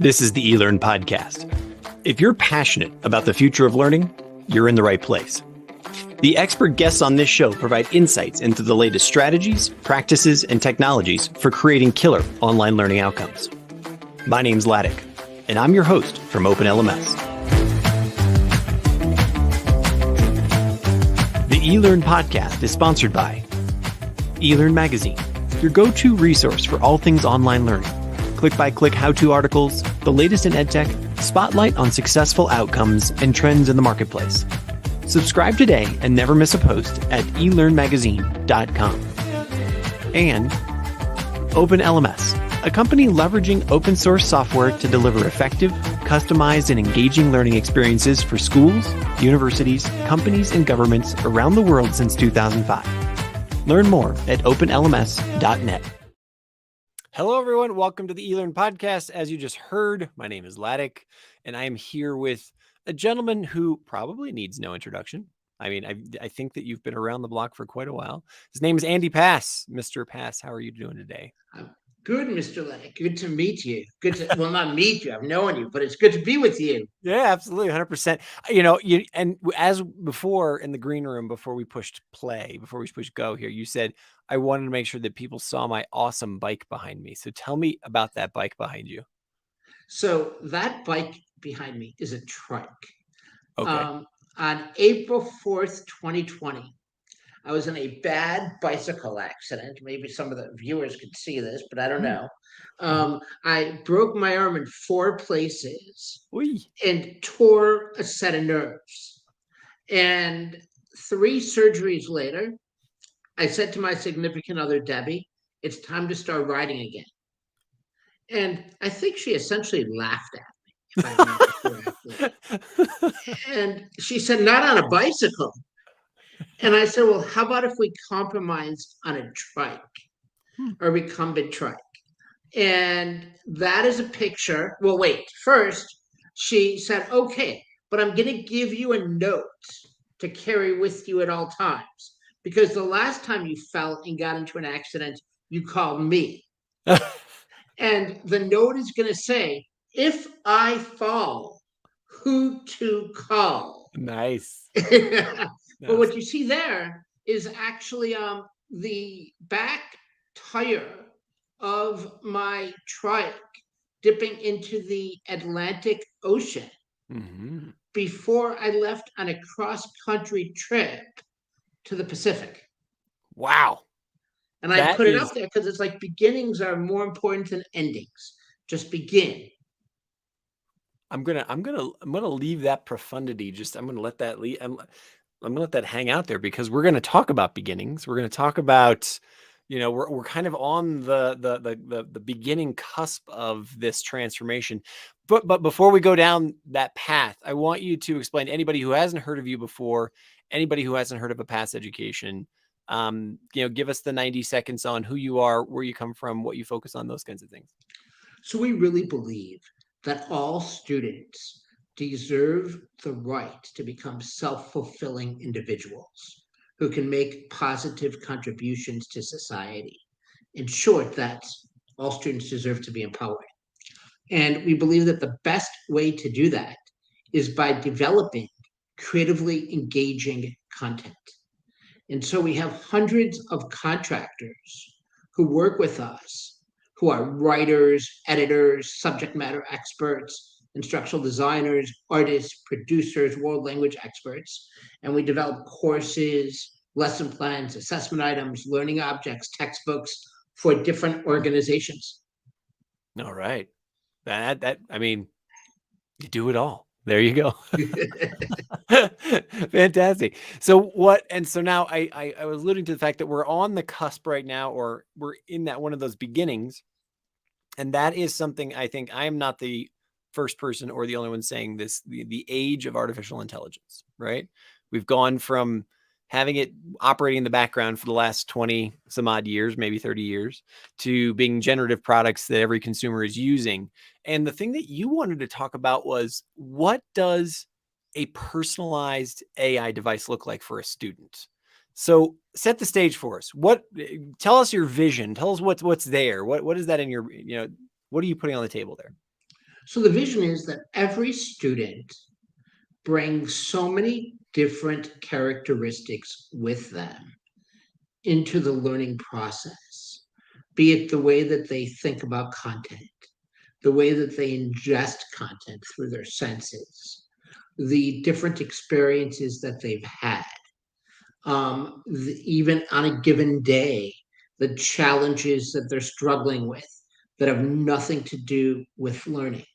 This is the eLearn podcast. If you're passionate about the future of learning, you're in the right place. The expert guests on this show provide insights into the latest strategies, practices, and technologies for creating killer online learning outcomes. My name's Ladek, and I'm your host from Open LMS. The eLearn podcast is sponsored by eLearn Magazine, your go-to resource for all things online learning. Click-by-click how-to articles, the latest in EdTech, spotlight on successful outcomes and trends in the marketplace. Subscribe today and never miss a post at elearnmagazine.com. And Open LMS, a company leveraging open source software to deliver effective, customized, and engaging learning experiences for schools, universities, companies, and governments around the world since 2005. Learn more at openlms.net. Hello, everyone. Welcome to the eLearn podcast. As you just heard, my name is Ladek, and I am here with a gentleman who probably needs no introduction. I mean, I think that you've been around the block for quite a while. His name is Andy Pass. Mr. Pass, how are you doing today? I'm good, Mr. Ladek. Good to meet you. Well, not meet you. I've known you, but it's good to be with you. Yeah, absolutely. 100%. And as before in the green room, before we pushed go here, you said, I wanted to make sure that people saw my awesome bike behind me. So tell me about that bike behind you. So that bike behind me is a trike. Okay. On April 4th, 2020, I was in a bad bicycle accident. Maybe some of the viewers could see this, but I don't know. I broke my arm in 4 places and tore a set of nerves. And 3 surgeries later, I said to my significant other, Debbie, it's time to start riding again. And I think she essentially laughed at me, if I remember correctly. And she said, not on a bicycle. And I said, well, how about if we compromised on a trike, a recumbent trike? And that is a picture. Well, wait, first she said, okay, but I'm going to give you a note to carry with you at all times. Because the last time you fell and got into an accident, you called me. And the note is going to say, if I fall, who to call? Nice. But what you see there is actually the back tire of my trike dipping into the Atlantic Ocean before I left on a cross-country trip to the Pacific. Wow. And I put it up there because it's like beginnings are more important than endings. Just begin. I'm gonna leave that profundity. I'm gonna let that I'm gonna let that hang out there because we're gonna talk about beginnings. We're gonna talk about, we're kind of on the beginning cusp of this transformation. But before we go down that path, I want you to explain to anybody who hasn't heard of you before, anybody who hasn't heard of a Pass Education. Give us the 90 seconds on who you are, where you come from, what you focus on, those kinds of things. So we really believe that all students deserve the right to become self-fulfilling individuals who can make positive contributions to society. In short, that all students deserve to be empowered. And we believe that the best way to do that is by developing creatively engaging content. And so we have hundreds of contractors who work with us, who are writers, editors, subject matter experts, instructional designers, artists, producers, world language experts. And we develop courses, lesson plans, assessment items, learning objects, textbooks for different organizations. All right. I mean, you do it all. There you go. Fantastic. So now I was alluding to the fact that we're on the cusp right now, or we're in that one of those beginnings. And that is something I think I am not the first person or the only one saying this, the age of artificial intelligence, right? We've gone from having it operating in the background for the last 20 some odd years, maybe 30 years, to being generative products that every consumer is using. And the thing that you wanted to talk about was, what does a personalized AI device look like for a student? So set the stage for us. Tell us your vision. Tell us what's there. What is that in your, what are you putting on the table there? So the vision is that every student brings so many different characteristics with them into the learning process, be it the way that they think about content, the way that they ingest content through their senses, the different experiences that they've had, even on a given day, the challenges that they're struggling with that have nothing to do with learning.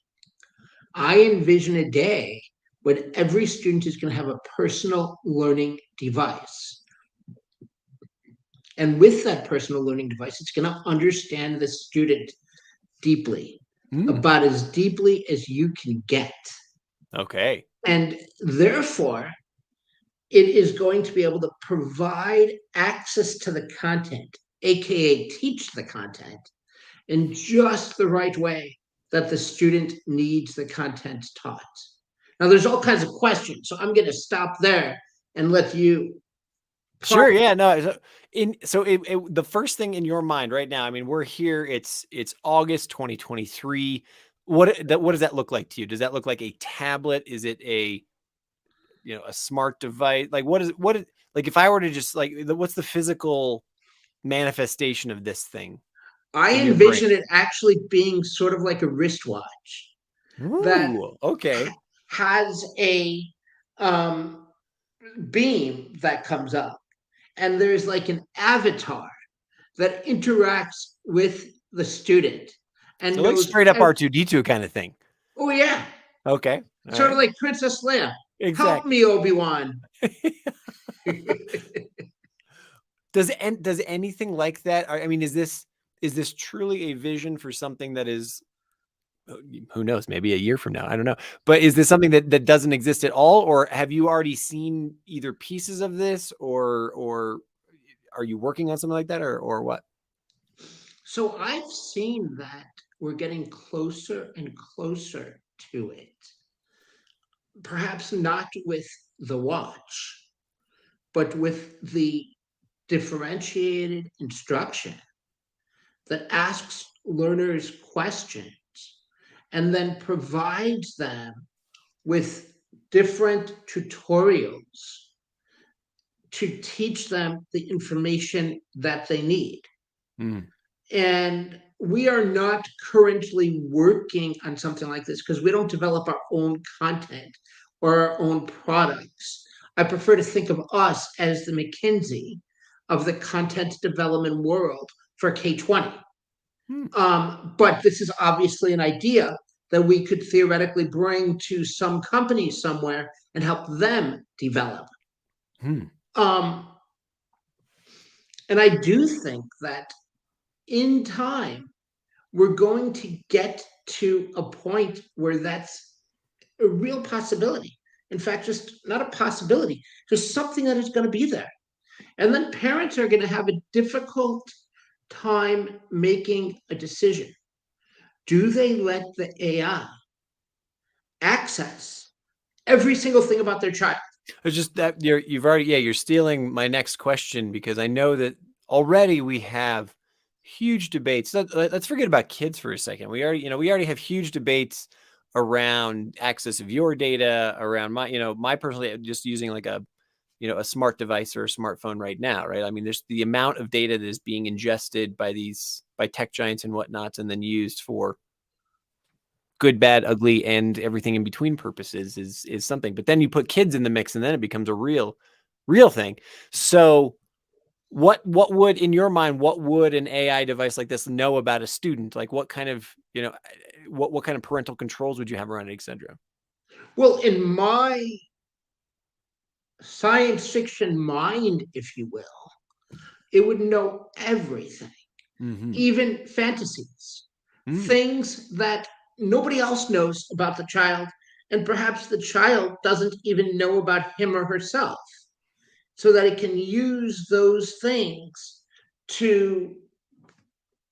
I envision a day when every student is going to have a personal learning device. And with that personal learning device, it's going to understand the student deeply, about as deeply as you can get. Okay. And therefore, it is going to be able to provide access to the content, AKA teach the content, in just the right way that the student needs the content taught. Now, there's all kinds of questions, so I'm going to stop there and let you. Sure. Yeah. No. So the first thing in your mind right now, I mean, we're here. It's August 2023. What does that look like to you? Does that look like a tablet? Is it a smart device? Like like if I were to just what's the physical manifestation of this thing? I envision it actually being sort of like a wristwatch. That okay. Has a beam that comes up, and there's like an avatar that interacts with the student and so knows like straight up R2-D2 kind of thing. Oh yeah. Okay. Sort of like Princess Leia. Exactly. Help me, Obi-Wan. Does anything like that? I mean, is this truly a vision for something that is, who knows, maybe a year from now? I don't know. But is this something that doesn't exist at all? Or have you already seen either pieces of this or are you working on something like that or what? So I've seen that we're getting closer and closer to it. Perhaps not with the watch, but with the differentiated instruction that asks learners questions and then provides them with different tutorials to teach them the information that they need. And we are not currently working on something like this because we don't develop our own content or our own products. I prefer to think of us as the McKinsey of the content development world for K-20. But this is obviously an idea that we could theoretically bring to some companies somewhere and help them develop. And I do think that in time, we're going to get to a point where that's a real possibility. In fact, just not a possibility, just something that is going to be there. And then parents are going to have a difficult time making a decision. Do they let the AI access every single thing about their child? It's just that you're stealing my next question, because I know that already we have huge debates. Let's forget about kids for a second. We already have huge debates around access of your data, around my personally just using like a smart device or a smartphone right now, right? I mean, there's the amount of data that is being ingested by tech giants and whatnots, and then used for good, bad, ugly, and everything in between purposes is something. But then you put kids in the mix, and then it becomes a real thing. So what would, in your mind, what would an AI device like this know about a student? Like what kind of, what kind of parental controls would you have around it, etc.? Well, in my science fiction mind, if you will, it would know everything, even fantasies, things that nobody else knows about the child, and perhaps the child doesn't even know about him or herself, so that it can use those things to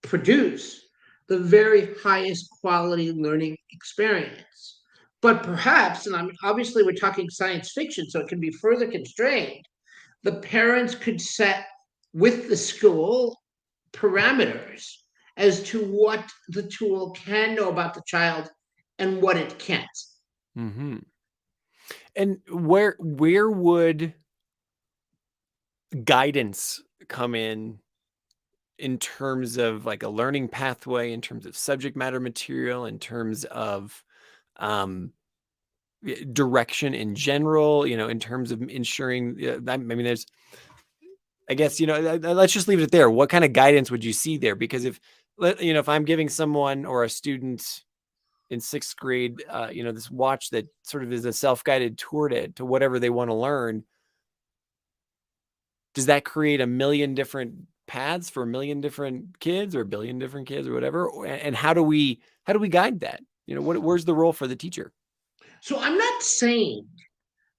produce the very highest quality learning experience. But perhaps, and obviously we're talking science fiction, so it can be further constrained, the parents could set with the school parameters as to what the tool can know about the child and what it can't. Mm-hmm. And where would guidance come in terms of like a learning pathway, in terms of subject matter material, in terms of direction in general, in terms of ensuring, I mean, there's, I guess, let's just leave it there. What kind of guidance would you see there? Because if I'm giving someone or a student in 6th grade, this watch that sort of is a self-guided tour to whatever they want to learn, does that create a million different paths for a million different kids or a billion different kids or whatever? And how do we guide that? Where's the role for the teacher? So I'm not saying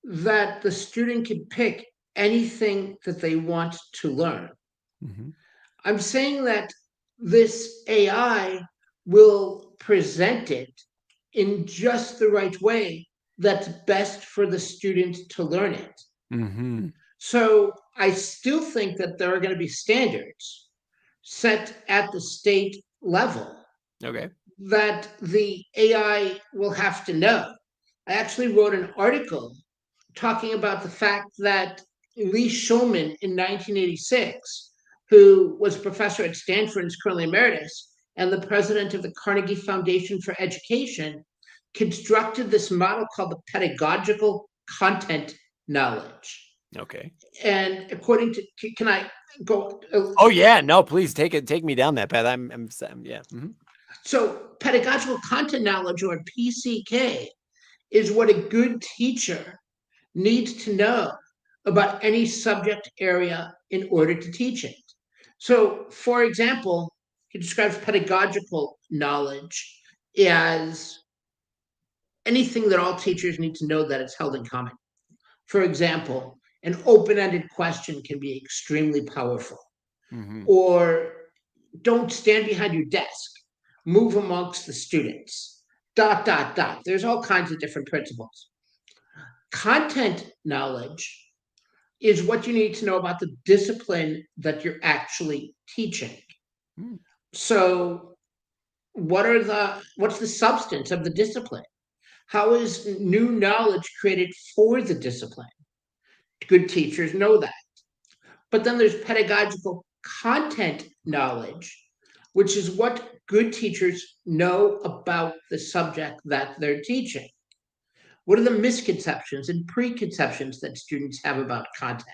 that the student can pick anything that they want to learn. Mm-hmm. I'm saying that this AI will present it in just the right way that's best for the student to learn it. Mm-hmm. So I still think that there are going to be standards set at the state level Okay. that the AI will have to know. I actually wrote an article talking about the fact that Lee Shulman in 1986, who was a professor at Stanford and is currently emeritus, and the president of the Carnegie Foundation for Education, constructed this model called the pedagogical content knowledge. Okay. And according to, can I go? Oh yeah, no, please take me down that path. I'm yeah. Mm-hmm. So pedagogical content knowledge, or PCK, is what a good teacher needs to know about any subject area in order to teach it. So, for example, he describes pedagogical knowledge as anything that all teachers need to know that it's held in common. For example, an open-ended question can be extremely powerful. Mm-hmm. Or don't stand behind your desk, move amongst the students, ... There's all kinds of different principles. Content knowledge is what you need to know about the discipline that you're actually teaching. Mm. So, what's the substance of the discipline? How is new knowledge created for the discipline? Good teachers know that. But then there's pedagogical content knowledge, which is what good teachers know about the subject that they're teaching. What are the misconceptions and preconceptions that students have about content?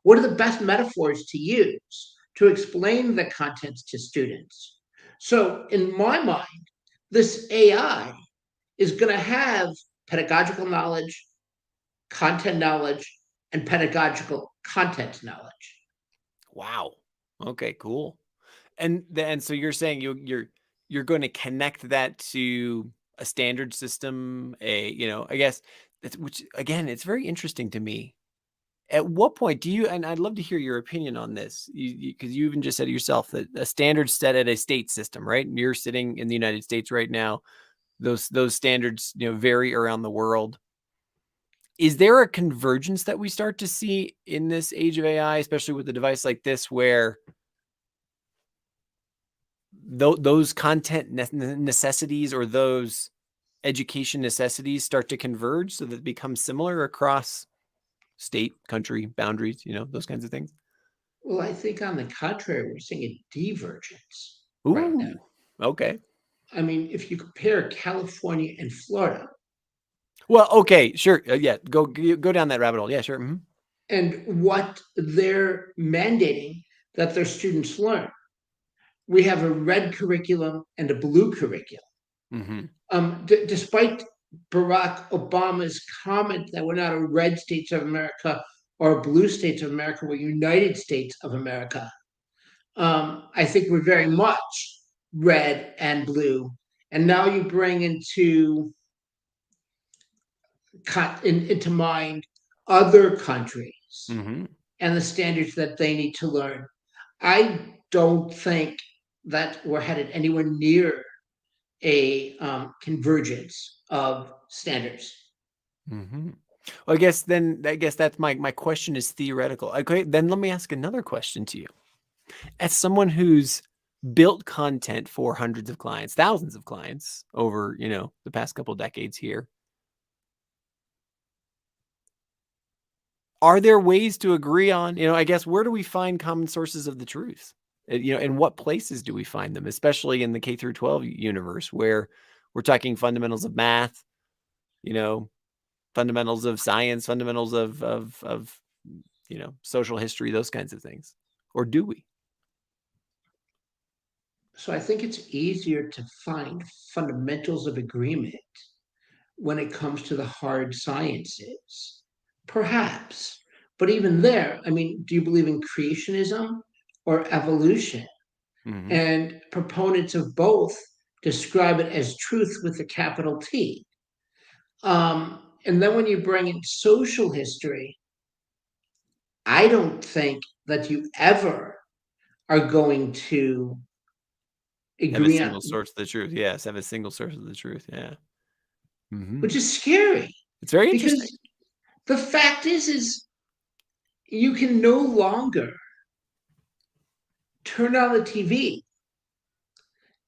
What are the best metaphors to use to explain the contents to students? So, in my mind, this AI is going to have pedagogical knowledge, content knowledge, and pedagogical content knowledge. Wow. Okay, cool. And so you're saying you're going to connect that to a standard system, I guess which again, it's very interesting to me. At what point do you, and I'd love to hear your opinion on this, because you even just said it yourself, that a standard set at a state system, right? And you're sitting in the United States right now. Those standards, vary around the world. Is there a convergence that we start to see in this age of AI, especially with a device like this, where those content necessities or those education necessities start to converge so that it becomes similar across state, country boundaries, those kinds of things? Well, I think on the contrary, we're seeing a divergence right now. Ooh, okay. I mean, if you compare California and Florida, Well, okay, sure. Yeah, go down that rabbit hole. Yeah, sure. Mm-hmm. and what they're mandating that their students learn, we have a red curriculum and a blue curriculum. Mm-hmm. Despite Barack Obama's comment that we're not a red states of America or blue states of America, we're United States of America. I think we're very much red and blue. And now you bring into mind other countries Mm-hmm. and the standards that they need to learn. I don't think that we're headed anywhere near a convergence of standards. Mm-hmm. Well, I guess that's my question is theoretical. Okay, then let me ask another question to you. As someone who's built content for hundreds of clients, thousands of clients over, the past couple of decades here. Are there ways to agree on, I guess, where do we find common sources of the truth? In what places do we find them, especially in the K through 12 universe where we're talking fundamentals of math, fundamentals of science, fundamentals of social history, those kinds of things? Or do we? So I think it's easier to find fundamentals of agreement when it comes to the hard sciences. Perhaps. But even there, I mean, do you believe in creationism or evolution? Mhm. And proponents of both describe it as truth with a capital T. And then when you bring in social history, I don't think that you ever are going to Have a agree on, single source of the truth. Yes, have a single source of the truth. Yeah. which is scary It's very interesting. because the fact is you can no longer turn on the TV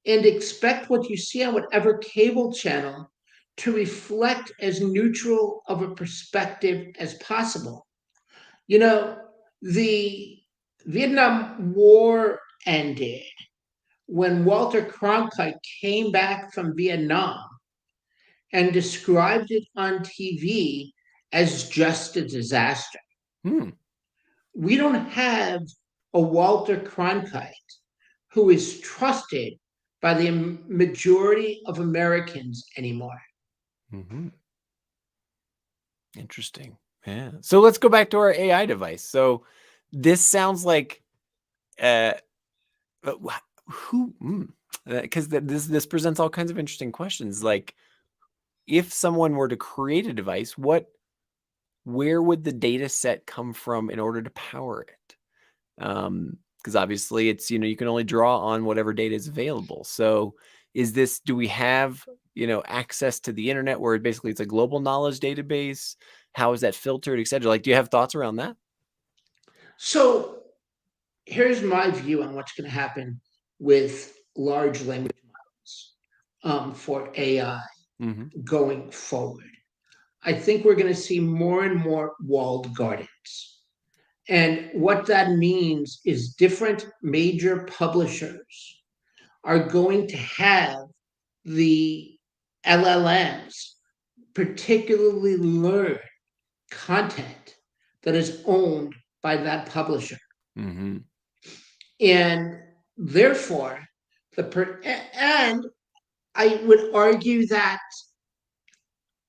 and expect what you see on whatever cable channel to reflect as neutral of a perspective as possible. You know, the Vietnam War ended when Walter Cronkite came back from Vietnam and described it on TV as just a disaster. Hmm. We don't have a Walter Cronkite who is trusted by the majority of Americans anymore. Mm-hmm. Interesting. Yeah. So let's go back to our AI device. So this sounds like who because this presents all kinds of interesting questions. Like, if someone were to create a device, where would the data set come from in order to power it? Because obviously it's, you can only draw on whatever data is available. So do we have, access to the internet where basically it's a global knowledge database? How is that filtered, et cetera? Like, do you have thoughts around that? So here's my view on what's going to happen with large language models for AI going forward. I think we're going to see more and more walled gardens. And what that means is different major publishers are going to have the LLMs particularly learn content that is owned by that publisher. Mm-hmm. And therefore, and I would argue that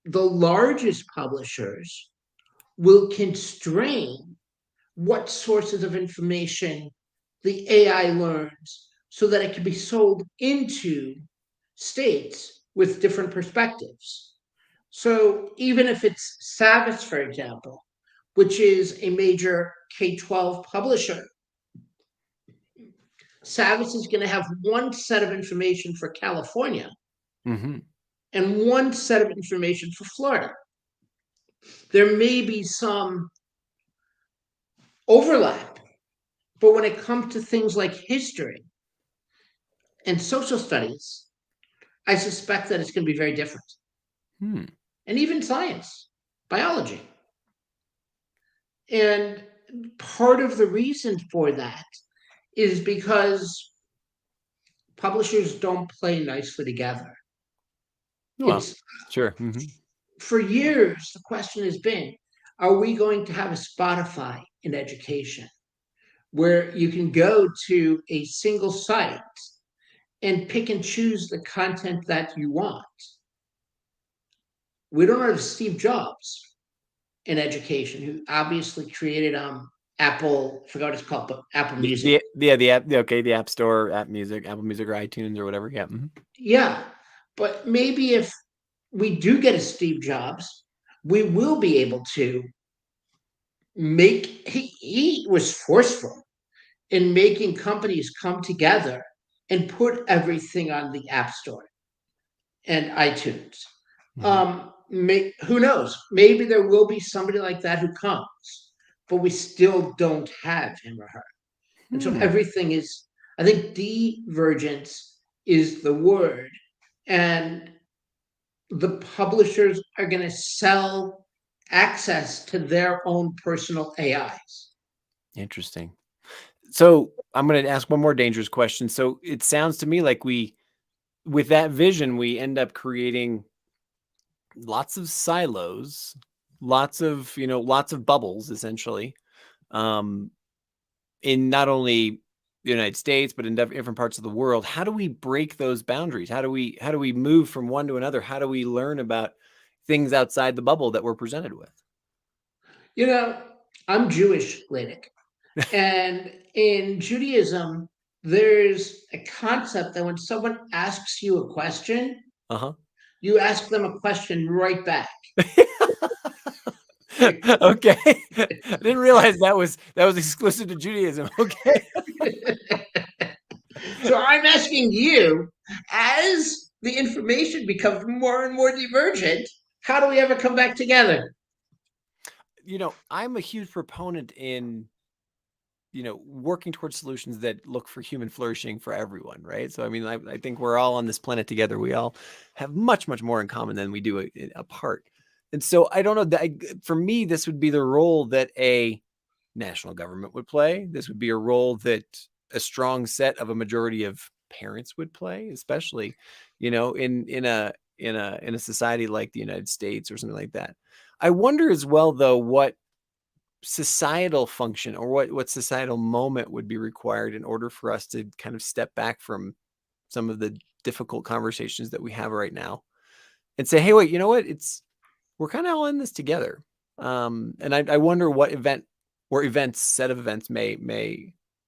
the largest publishers will constrain what sources of information the AI learns so that it can be sold into states with different perspectives. So even if it's Savvis, for example, which is a major K-12 publisher, Savvis is going to have one set of information for California and one set of information for Florida. There may be some overlap, but when it comes to things like history and social studies, I suspect that it's going to be very different. And even science, biology. And part of the reason for that is because publishers don't play nicely together. Well, sure. For years, the question has been, are we going to have a Spotify in education where you can go to a single site and pick and choose the content that you want? We don't have Steve Jobs in education, who obviously created Apple, I forgot what it's called, but Apple Music. The app, the App Store, App Music, Apple Music, or iTunes, or whatever. Yeah. Yeah, but maybe if we do get a Steve Jobs, we will be able to he was forceful in making companies come together and put everything on the App Store and iTunes. Who knows? Maybe there will be somebody like that who comes, but we still don't have him or her. And so everything is I think divergence is the word. And the publishers are going to sell access to their own personal AIs. Interesting. So I'm going to ask one more dangerous question. So it sounds to me like with that vision, we end up creating lots of silos, lots of bubbles, essentially, in not only the United States, but in different parts of the world. How do we break those boundaries? How do we move from one to another? How do we learn about things outside the bubble that we're presented with? I'm Jewish, Ladick. And in Judaism, there's a concept that when someone asks you a question, you ask them a question right back. Okay. I didn't realize that was exclusive to Judaism. Okay. So I'm asking you, as the information becomes more and more divergent, how do we ever come back together? I'm a huge proponent in working towards solutions that look for human flourishing for everyone, right? So, I mean, I think we're all on this planet together. We all have much, much more in common than we do apart. And so I don't know that for me, this would be the role that a national government would play. This would be a role that a strong set of a majority of parents would play, especially, in a society like the United States or something like that. I wonder as well, though, what societal function or what societal moment would be required in order for us to kind of step back from some of the difficult conversations that we have right now and say, hey, wait, you know what? We're kind of all in this together. And I wonder what set of events may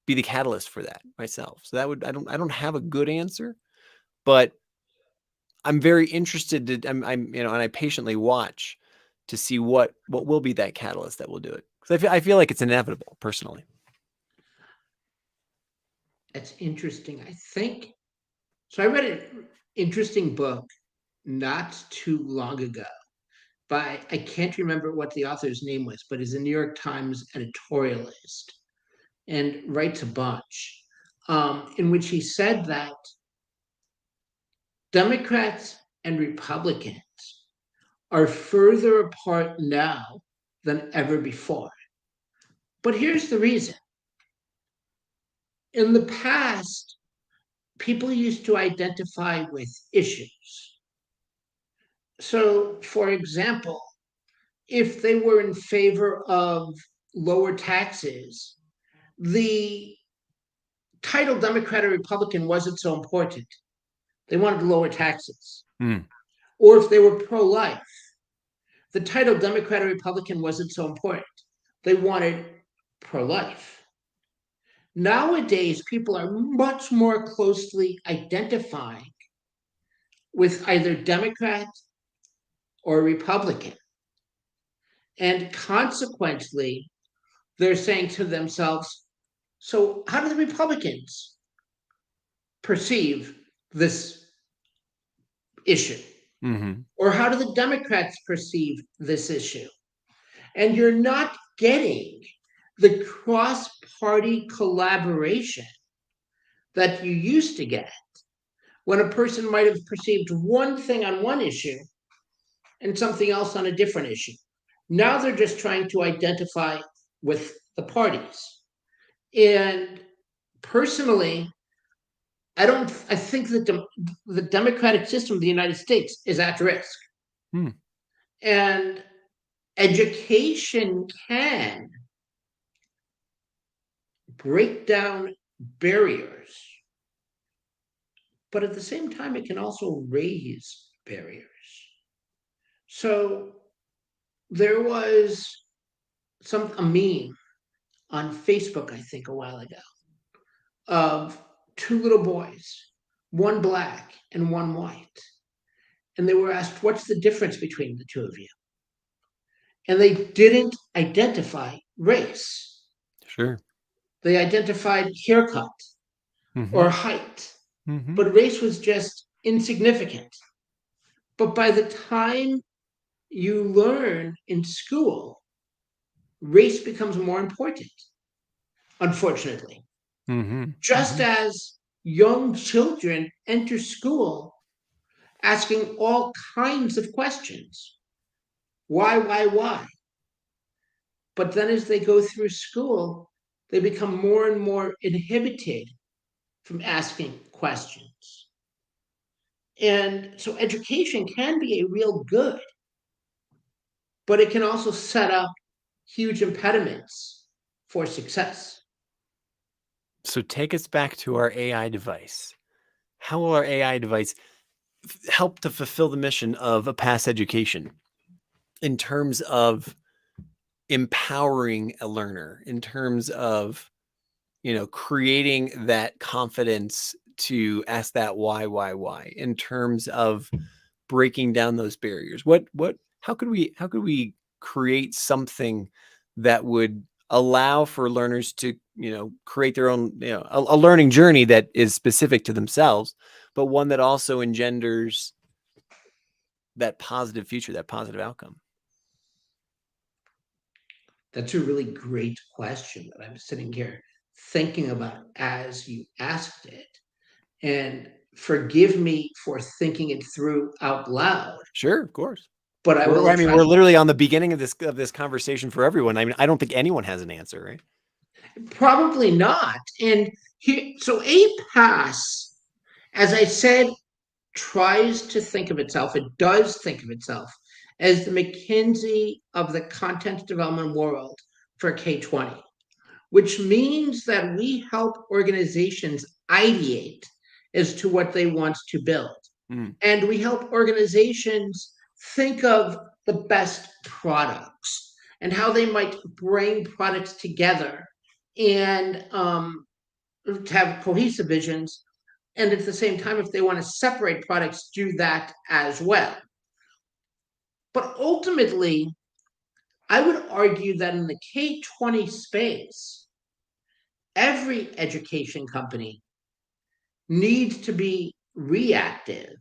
be the catalyst for that myself. So I don't have a good answer, but I'm very interested and I patiently watch to see what will be that catalyst that will do it. Because I feel like it's inevitable, personally. That's interesting. I think so. I read an interesting book not too long ago by, I can't remember what the author's name was, but he's a New York Times editorialist and writes a bunch, in which he said that Democrats and Republicans are further apart now than ever before. But here's the reason. In the past, people used to identify with issues. So, for example, if they were in favor of lower taxes, the title Democrat or Republican wasn't so important. They wanted lower taxes. Or if they were pro-life, the title Democrat or Republican wasn't so important. They wanted pro-life. Nowadays, people are much more closely identifying with either Democrat or Republican. And consequently, they're saying to themselves, so how do the Republicans perceive this issue? Or how do the Democrats perceive this issue? And you're not getting the cross-party collaboration that you used to get when a person might have perceived one thing on one issue and something else on a different issue. Now they're just trying to identify with the parties. And personally, I think that the democratic system of the United States is at risk. And education can break down barriers, but at the same time, it can also raise barriers. So there was a meme on Facebook, I think, a while ago, of two little boys, one black and one white. And they were asked, what's the difference between the two of you? And they didn't identify race. Sure. They identified haircut or height, but race was just insignificant. But by the time you learn in school, race becomes more important, unfortunately. Just as young children enter school asking all kinds of questions. Why? But then as they go through school, they become more and more inhibited from asking questions. And so education can be a real good, but it can also set up huge impediments for success. So take us back to our AI device. How will our AI device help to fulfill the mission of a past education in terms of empowering a learner, in terms of, creating that confidence to ask that why, in terms of breaking down those barriers? How could we create something that would allow for learners to, create their own, a learning journey that is specific to themselves, but one that also engenders that positive future, that positive outcome? That's a really great question that I'm sitting here thinking about as you asked it. And forgive me for thinking it through out loud, Sure, of course. but I We're, will I mean, try. we're literally on the beginning of this conversation for everyone. I mean, I don't think anyone has an answer, right? Probably not. And here, so APAS, as I said, tries to think of itself, it does think of itself as the McKinsey of the content development world for K-20, which means that we help organizations ideate as to what they want to build. And we help organizations think of the best products and how they might bring products together and to have cohesive visions. And at the same time, if they want to separate products, do that as well. But ultimately, I would argue that in the K-20 space, every education company needs to be reactive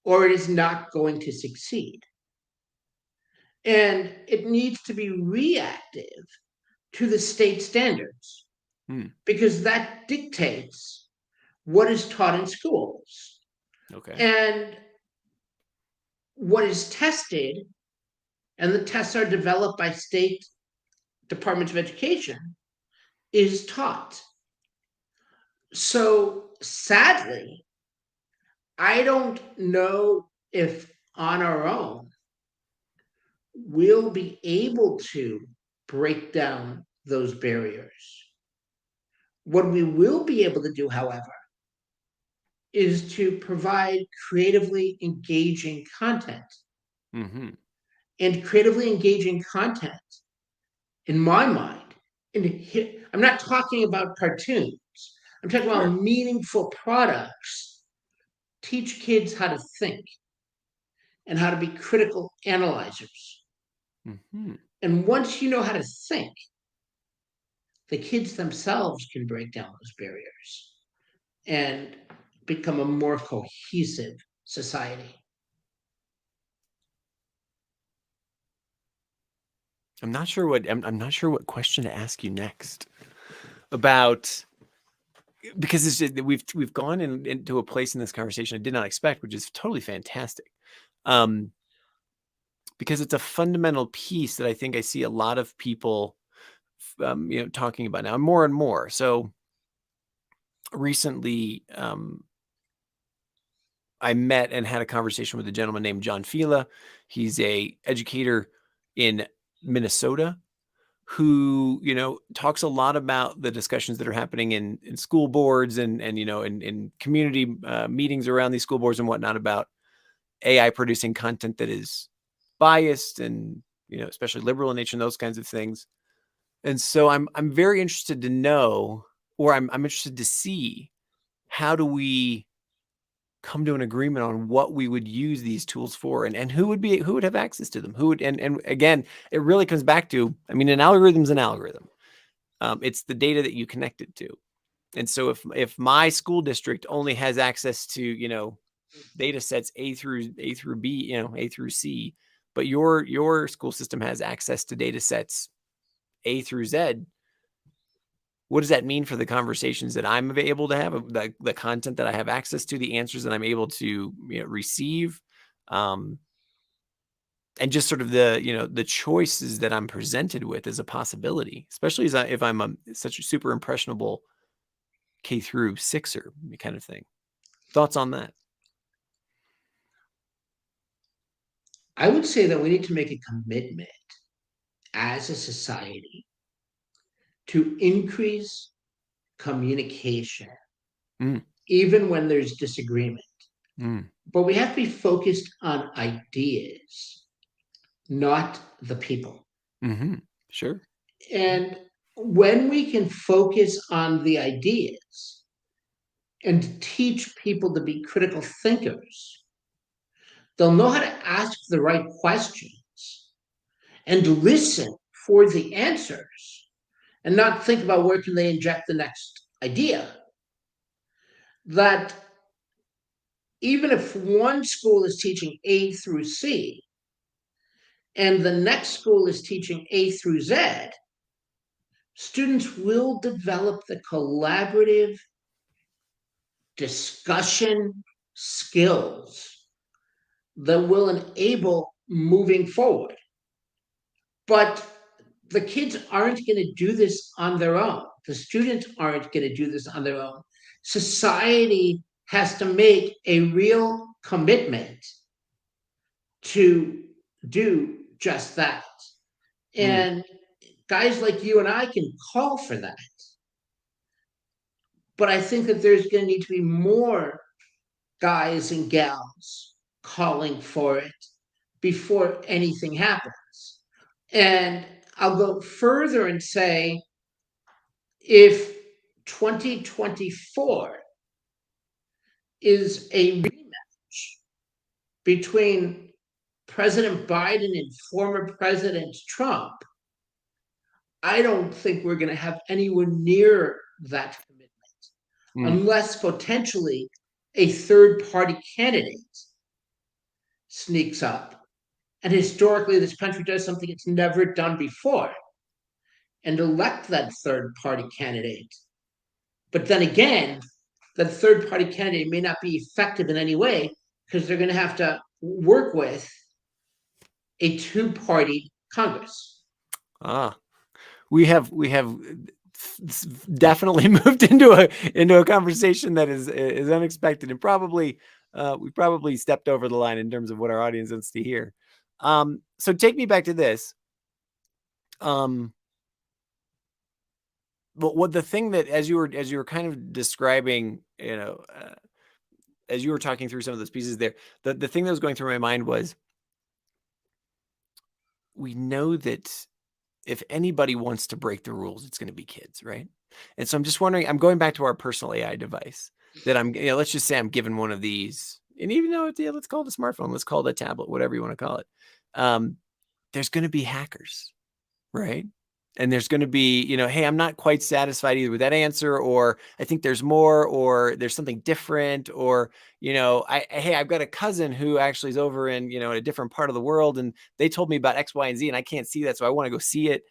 or it is not going to succeed. And it needs to be reactive to the state standards because that dictates what is taught in schools. Okay. And what is tested, and the tests are developed by state departments of education, is taught. So sadly, I don't know if on our own we'll be able to break down those barriers. What we will be able to do, however, is to provide creatively engaging content. And creatively engaging content, in my mind, I'm not talking about cartoons. I'm talking about meaningful products. Teach kids how to think and how to be critical analyzers. And once you know how to think, the kids themselves can break down those barriers and become a more cohesive society. I'm not sure what question to ask you next about, because we've gone into a place in this conversation I did not expect, which is totally fantastic. Because it's a fundamental piece that I think I see a lot of people, talking about now more and more. So recently, I met and had a conversation with a gentleman named John Fila. He's a educator in Minnesota who, talks a lot about the discussions that are happening in school boards and in community meetings around these school boards and whatnot about AI producing content that is biased and, especially liberal in nature and those kinds of things. And so I'm very interested to know, or I'm interested to see, how do we come to an agreement on what we would use these tools for, and who would have access to them, and again, it really comes back to, an algorithm's an algorithm. It's the data that you connect it to. And so if my school district only has access to, data sets A through B, A through C, but your school system has access to data sets A through Z, what does that mean for the conversations that I'm able to have, the content that I have access to, the answers that I'm able to receive, and just sort of the the choices that I'm presented with as a possibility, especially if I'm such a super impressionable K through sixer kind of thing. Thoughts on that? I would say that we need to make a commitment as a society to increase communication, Mm, even when there's disagreement. mm, But we have to be focused on ideas, not the people. mm-hmm. Sure. And when we can focus on the ideas and teach people to be critical thinkers, they'll know how to ask the right questions and listen for the answers and not think about where can they inject the next idea. That even if one school is teaching A through C and the next school is teaching A through Z, students will develop the collaborative discussion skills that will enable moving forward. But the kids aren't going to do this on their own. The students aren't going to do this on their own. Society has to make a real commitment to do just that. Mm, And guys like you and I can call for that. But I think that there's going to need to be more guys and gals calling for it before anything happens. And I'll go further and say if 2024 is a rematch between President Biden and former President Trump, I don't think we're going to have anywhere near that commitment mm. unless potentially a third party candidate sneaks up. And historically, this country does something it's never done before and elect that third party candidate. But then again, that third party candidate may not be effective in any way because they're going to have to work with a two party Congress. Ah, we have definitely moved into a conversation that is unexpected, and probably we probably stepped over the line in terms of what our audience wants to hear. So take me back to this. But what the thing that as you were kind of describing, as you were talking through some of those pieces there, the thing that was going through my mind was, we know that if anybody wants to break the rules, it's going to be kids, right? And so I'm just wondering, I'm going back to our personal AI device that let's just say I'm given one of these, and even though let's call it a smartphone, let's call it a tablet, whatever you want to call it. There's going to be hackers, right? And there's going to be, hey, I'm not quite satisfied either with that answer, or I think there's more, or there's something different, or, hey, I've got a cousin who actually is over in, in a different part of the world, and they told me about X, Y, and Z, and I can't see that, so I want to go see it.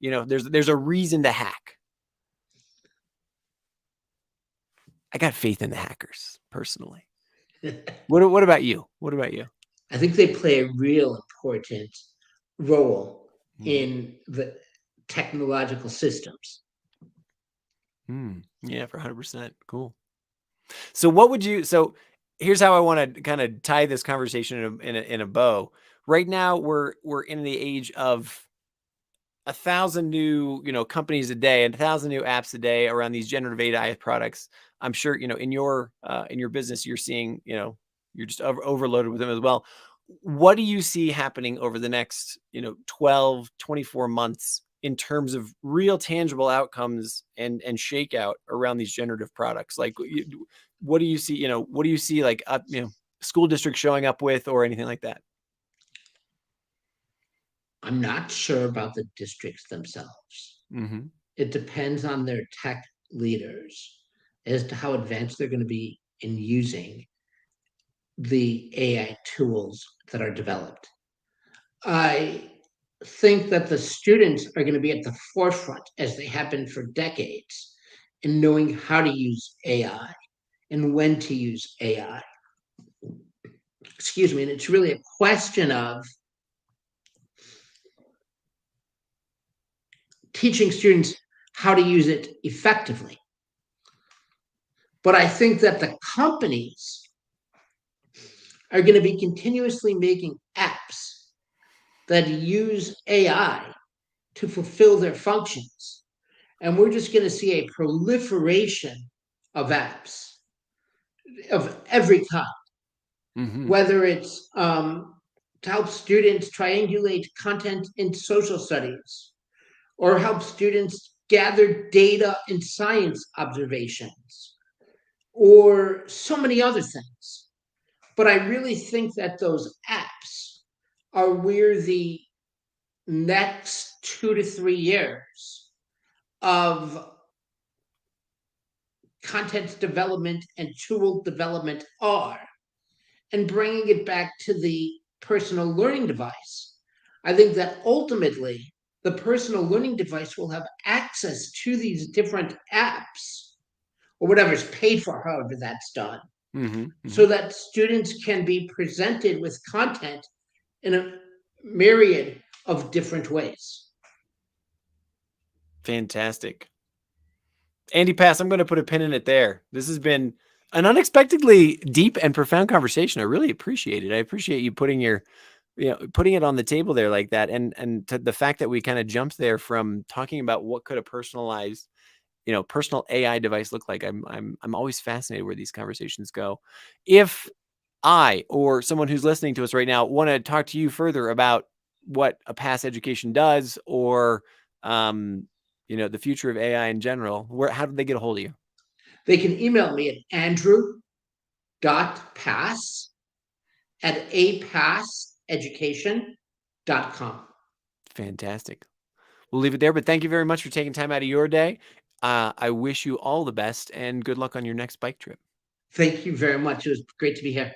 There's a reason to hack. I got faith in the hackers personally. What about you? What about you? I think they play a real important role in the technological systems. Yeah, for 100%. Cool. So here's how I want to kind of tie this conversation in a bow. Right now, we're in the age of 1,000 new companies a day and 1,000 new apps a day around these generative AI products. I'm sure in your business you're seeing you're just overloaded with them as well. What do you see happening over the next 12, 24 months in terms of real tangible outcomes and shakeout around these generative products? Like, what do you see? What do you see like school districts showing up with, or anything like that? I'm not sure about the districts themselves. Mm-hmm. It depends on their tech leaders as to how advanced they're going to be in using the AI tools that are developed. I think that the students are going to be at the forefront, as they have been for decades, in knowing how to use AI and when to use AI. Excuse me. And it's really a question of teaching students how to use it effectively. But I think that the companies are going to be continuously making apps that use AI to fulfill their functions. And we're just going to see a proliferation of apps of every kind, whether it's to help students triangulate content in social studies or help students gather data in science observations or so many other things. But I really think that those apps are where the next 2 to 3 years of content development and tool development are, and bringing it back to the personal learning device. I think that ultimately the personal learning device will have access to these different apps or whatever's paid for, however that's done, so that students can be presented with content in a myriad of different ways. Fantastic. Andy Pass, I'm going to put a pin in it there. This has been an unexpectedly deep and profound conversation. I really appreciate it. I appreciate you putting putting it on the table there like that. And the fact that we kind of jumped there from talking about what could a personalized, personal AI device look like. I'm always fascinated where these conversations go. If I or someone who's listening to us right now want to talk to you further about what a PASS education does, or the future of AI in general, how do they get a hold of you? They can email me at andrew.pass@apasseducation.com. Fantastic. We'll leave it there, but thank you very much for taking time out of your day. I wish you all the best and good luck on your next bike trip. Thank you very much. It was great to be here.